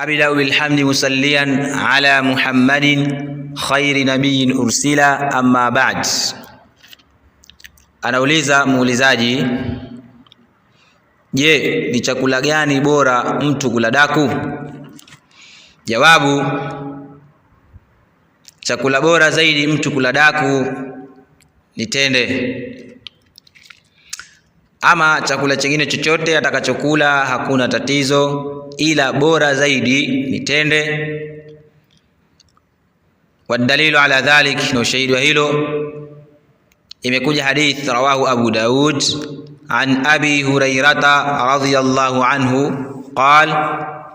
Abda'u bilhamdi musallian ala Muhammadin khairi nabiyyin ursila, amma ba'd. Anauliza muulizaji, je, ni chakula gani bora mtu kula daku? Jawabu, chakula bora zaidi mtu kula daku ni tende. Ama chakula chingine chochote atakachokula hakuna tatizo, ila bora zaidi ni tende. Wadalilu ala dhalik, na ushahidi wa hilo imekuja hadith rawahu Abu Daud an Abi Hurairata radhiyallahu anhu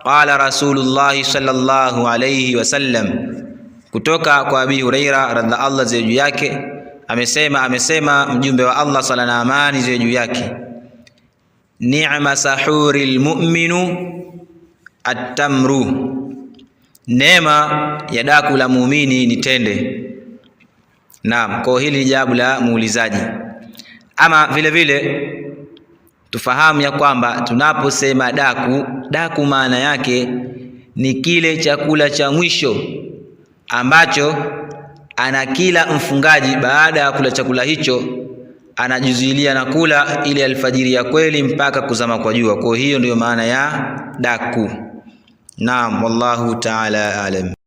qala Rasulullah sallallahu alayhi wasallam, kutoka kwa Abi Huraira radha Allah ziwe juu yake, amesema mjumbe wa Allah sala na amani ziwe juu yake, ni'ma sahuril mu'minu at-tamru, neema ya daku la muumini ni tende. Naam, kwa hili jawabu la muulizaji. Ama vile vile tufahamu ya kwamba tunaposema daku maana yake ni kile chakula cha mwisho ambacho anakila mfungaji baada ya kula chakula hicho, anajizuilia na kula ile alfajiri ya kweli mpaka kuzama kwa jua. Kwa hiyo ndiyo maana ya daku. Naam, wallahu ta'ala alam.